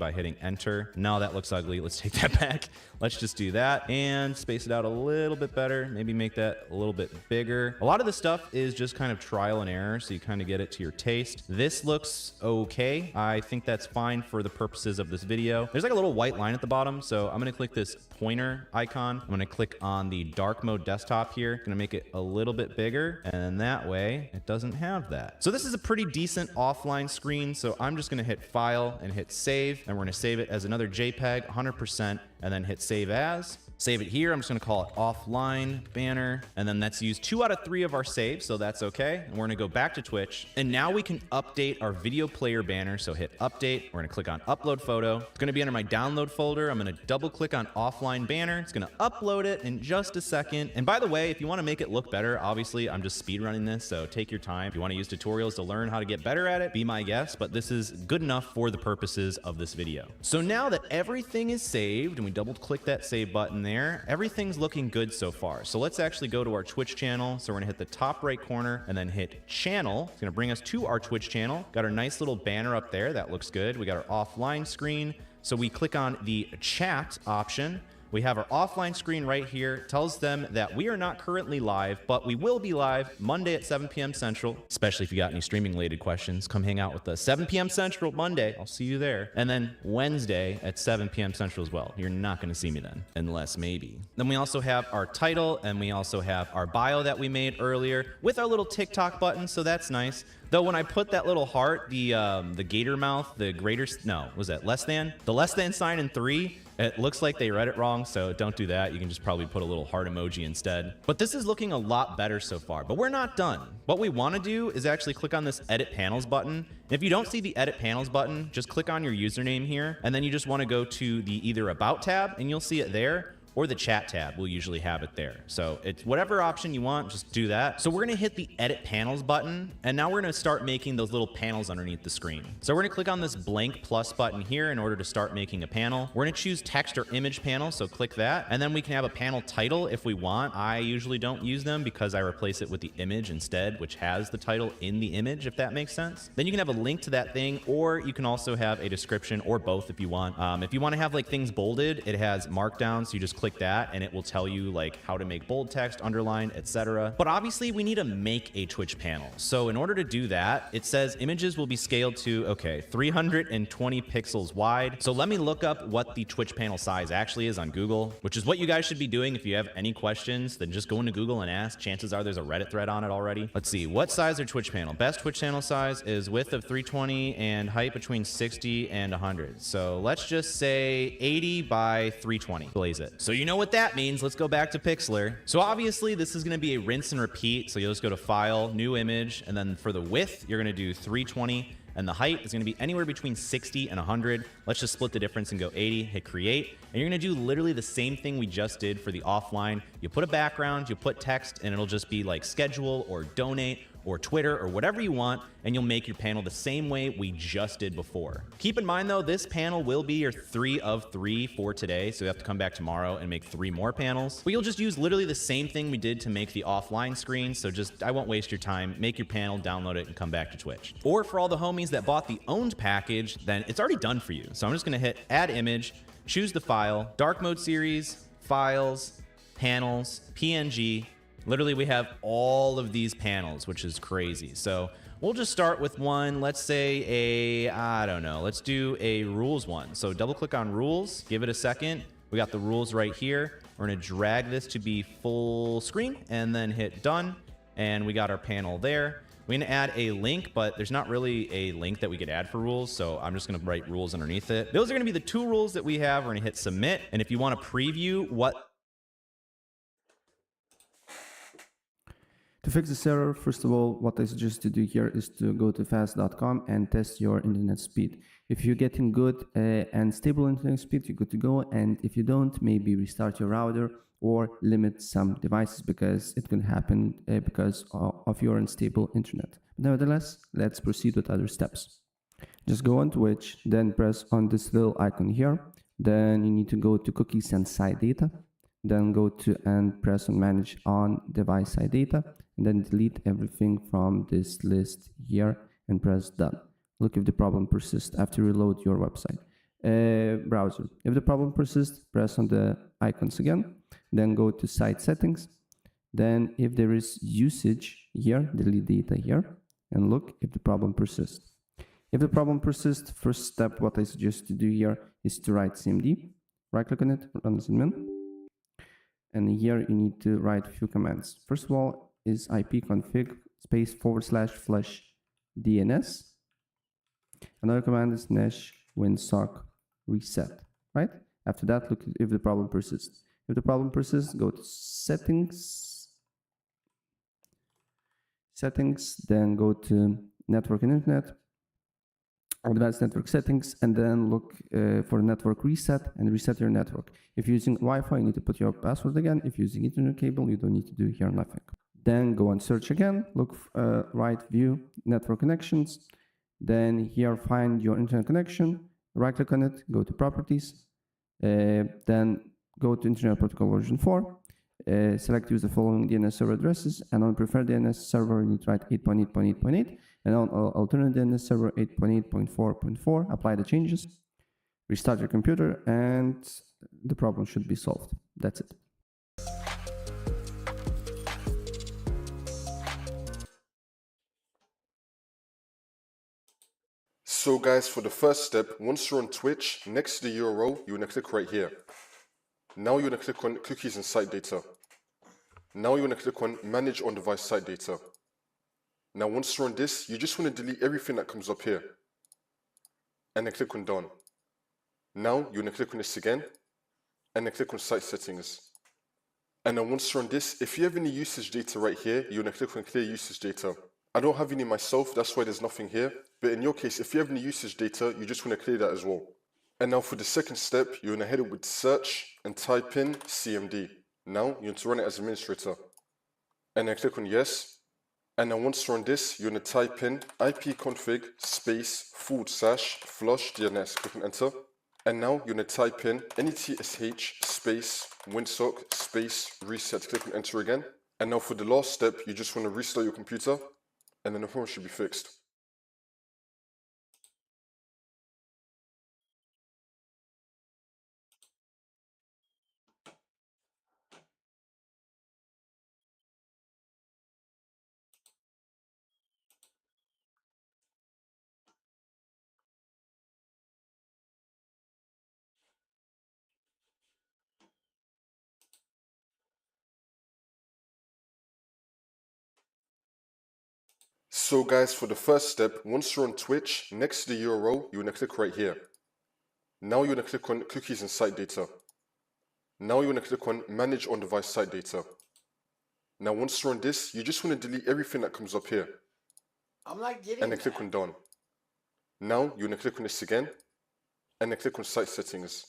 by hitting enter. No, that looks ugly. Let's take that back. Let's just do that and space it out a little bit better. Maybe make that a little bit bigger. A lot of the stuff is just kind of trial and error, so you kind of get it to your taste. This looks okay. I think that's fine for the purposes of this video. There's like a little white line at the bottom, so I'm gonna click this pointer icon. I'm gonna click on the dark mode desktop here. Gonna make it a little bit bigger, and that way it doesn't have that. So this is a pretty decent offline screen, so I'm just gonna hit file and hit save, and we're gonna save it as another JPEG 100%, and then hit save as. Save it here. I'm just gonna call it offline banner, and then that's used 2 out of 3 of our saves, so that's okay. And we're gonna go back to Twitch, and now we can update our video player banner. So hit update. We're gonna click on upload photo. It's gonna be under my download folder. I'm gonna double click on offline banner. It's gonna upload it in just a second. And by the way, if you wanna make it look better, obviously I'm just speed running this, so take your time. If you wanna use tutorials to learn how to get better at it, be my guest, but this is good enough for the purposes of this video. So now that everything is saved, and we double click that save button there, everything's looking good so far. So let's actually go to our Twitch channel. So we're gonna hit the top right corner and then hit channel. It's gonna bring us to our Twitch channel. Got our nice little banner up there. That looks good. We got our offline screen. So we click on the chat option. We have our offline screen right here. It tells them that we are not currently live, but we will be live Monday at 7 p.m. Central. Especially if you got any streaming related questions, come hang out with us. 7 p.m. Central Monday. I'll see you there. And then Wednesday at 7 p.m. Central as well. You're not going to see me then, unless maybe. Then we also have our title, and we also have our bio that we made earlier with our little TikTok button. So that's nice. Though when I put that little heart, the gator mouth, the greater, no, was that less than? The less than sign in 3, it looks like they read it wrong, so don't do that. You can just probably put a little heart emoji instead. But this is looking a lot better so far, but we're not done. What we want to do is actually click on this edit panels button. And if you don't see the edit panels button, just click on your username here, and then you just want to go to the either about tab, and you'll see it there, or the chat tab will usually have it there. So it's whatever option you want, just do that. So we're gonna hit the edit panels button, and now we're gonna start making those little panels underneath the screen. So we're gonna click on this blank plus button here in order to start making a panel. We're gonna choose text or image panel, so click that, and then we can have a panel title if we want. I usually don't use them because I replace it with the image instead, which has the title in the image, if that makes sense. Then you can have a link to that thing, or you can also have a description, or both if you want. If you wanna have like things bolded, it has markdown, so you just click that and it will tell you like how to make bold text, underline, etc. But obviously we need to make a Twitch panel. So in order to do that, it says images will be scaled to, okay, 320 pixels wide. So let me look up what the Twitch panel size actually is on Google, which is what you guys should be doing. If you have any questions, then just go into Google and ask. Chances are there's a Reddit thread on it already. Let's see, what size are Twitch panel? Best Twitch channel size is width of 320 and height between 60 and 100. So let's just say 80 by 320. Blaze it. So you know what that means. Let's go back to Pixlr. So obviously this is going to be a rinse and repeat. So you'll just go to File, New Image, and then for the width, you're going to do 320, and the height is going to be anywhere between 60 and 100. Let's just split the difference and go 80, hit create, and you're going to do literally the same thing we just did for the offline. You put a background, you put text, and it'll just be like schedule or donate or Twitter or whatever you want, and you'll make your panel the same way we just did before. Keep in mind though, this panel will be your 3 of 3 for today, so you have to come back tomorrow and make 3 more panels. But you'll just use literally the same thing we did to make the offline screen, so just, I won't waste your time. Make your panel, download it, and come back to Twitch. Or for all the homies that bought the owned package, then it's already done for you. So I'm just gonna hit add image, choose the file, dark mode series, files, panels, PNG. Literally, we have all of these panels, which is crazy. So we'll just start with one. Let's say I don't know. Let's do a rules one. So double click on rules, give it a second. We got the rules right here. We're gonna drag this to be full screen and then hit done. And we got our panel there. We're gonna add a link, but there's not really a link that we could add for rules, so I'm just gonna write rules underneath it. Those are gonna be the 2 rules that we have. We're gonna hit submit. And if you wanna preview what To fix this error, first of all, what I suggest to do here is to go to fast.com and test your internet speed. If you're getting good and stable internet speed, you're good to go. And if you don't, maybe restart your router or limit some devices, because it can happen because of your unstable internet. But nevertheless, let's proceed with other steps. Just go on Twitch, then press on this little icon here. Then you need to go to cookies and side data. Then go to and press on manage on device side data, and then delete everything from this list here and press done. Look if the problem persists after you reload your website. browser. If the problem persists, press on the icons again, then go to site settings. Then if there is usage here, delete data here, and look if the problem persists. If the problem persists, first step, what I suggest to do here is to write cmd, right click on it, run as admin. And here you need to write a few commands. First of all is ipconfig space /flush DNS. Another command is nesh winsock reset, right? After that, look if the problem persists. If the problem persists, go to settings, then go to network and internet, advanced network settings, and then look for network reset and reset your network. If you're using Wi-Fi, you need to put your password again. If you're using Ethernet cable, you don't need to do here nothing. Then go and search again, look, right view, network connections. Then here find your internet connection, right click on it, go to properties, then go to Internet Protocol version 4, select use the following DNS server addresses, and on preferred DNS server you need to write 8.8.8.8, and on alternate DNS server 8.8.4.4, apply the changes, restart your computer, and the problem should be solved. That's it. So guys, for the first step, once you're on Twitch, next to the URL, you want to click right here. Now you want to click on cookies and site data. Now you want to click on manage on-device site data. Now once you're on this, you just want to delete everything that comes up here. And then click on done. Now you want to click on this again, and then click on site settings. And then once you're on this, if you have any usage data right here, you want to click on clear usage data. I don't have any myself, that's why there's nothing here. But in your case, if you have any usage data, you just want to clear that as well. And now for the second step, you want to head it with search and type in cmd. Now you want to run it as administrator. And then click on yes. And then once you're on this, you want to type in ipconfig space /flush DNS. Click on enter. And now you want to type in netsh space winsock space reset. Click on enter again. And now for the last step, you just want to restart your computer, and then the problem should be fixed. So guys, for the first step, once you're on Twitch, next to the URL, you want to click right here. Now you want to click on cookies and site data. Now you want to click on manage on-device site data. Now once you're on this, you just want to delete everything that comes up here. I'm not getting And then click on done. Now you want to click on this again, and then click on site settings.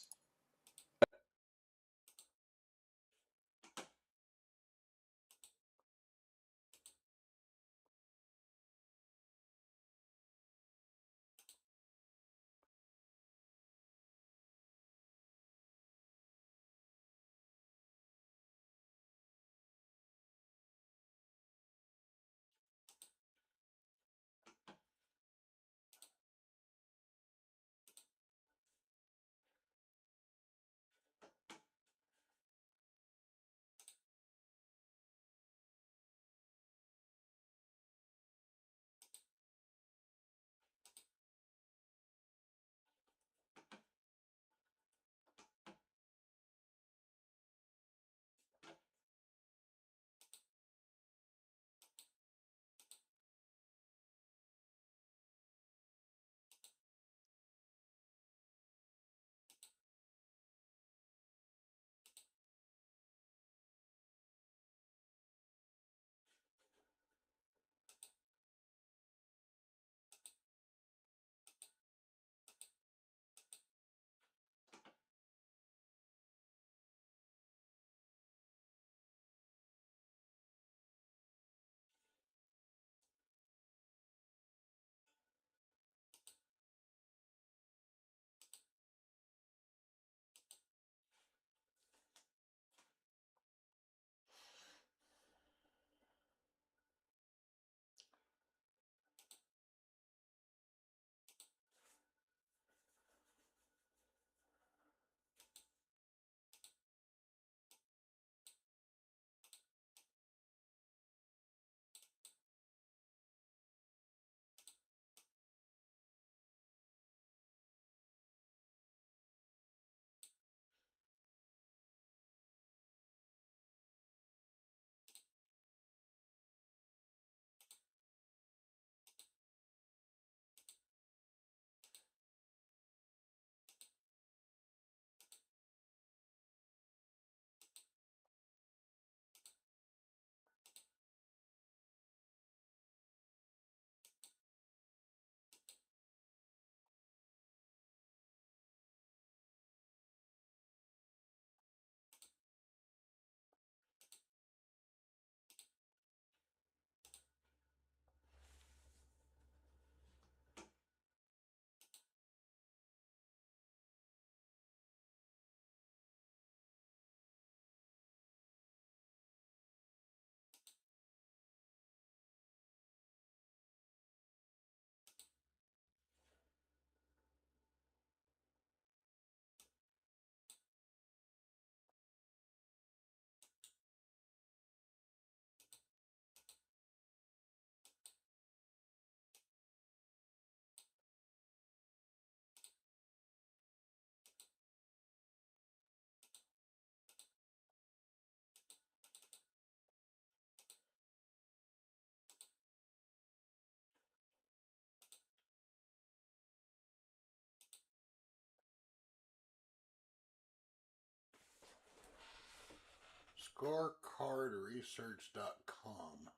Scorecardresearch.com.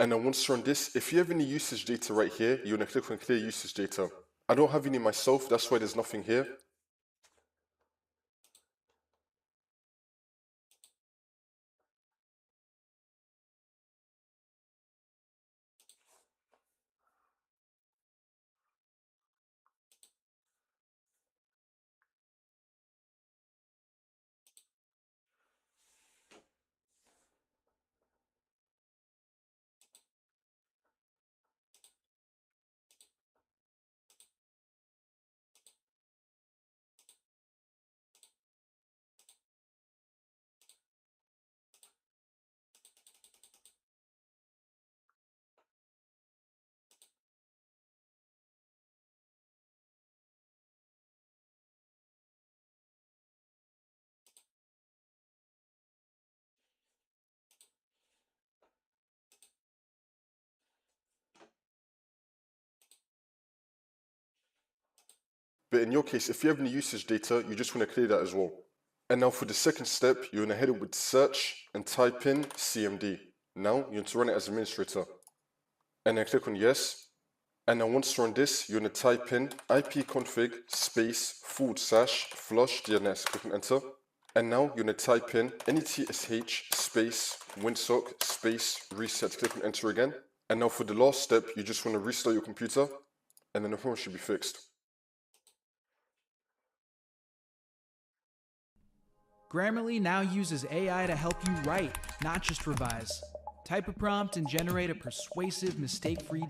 And then once you're on this, if you have any usage data right here, you're going to click on clear usage data. I don't have any myself, that's why there's nothing here. But in your case, if you have any usage data, you just want to clear that as well. And now for the second step, you're going to head it with search and type in CMD. Now you want to run it as administrator. And then click on yes. And then once you're on this, you're going to type in ipconfig space /flush DNS. Click on enter. And now you're going to type in netsh space winsock space reset. Click on enter again. And now for the last step, you just want to restart your computer, and then the problem should be fixed. Grammarly now uses AI to help you write, not just revise. Type a prompt and generate a persuasive, mistake-free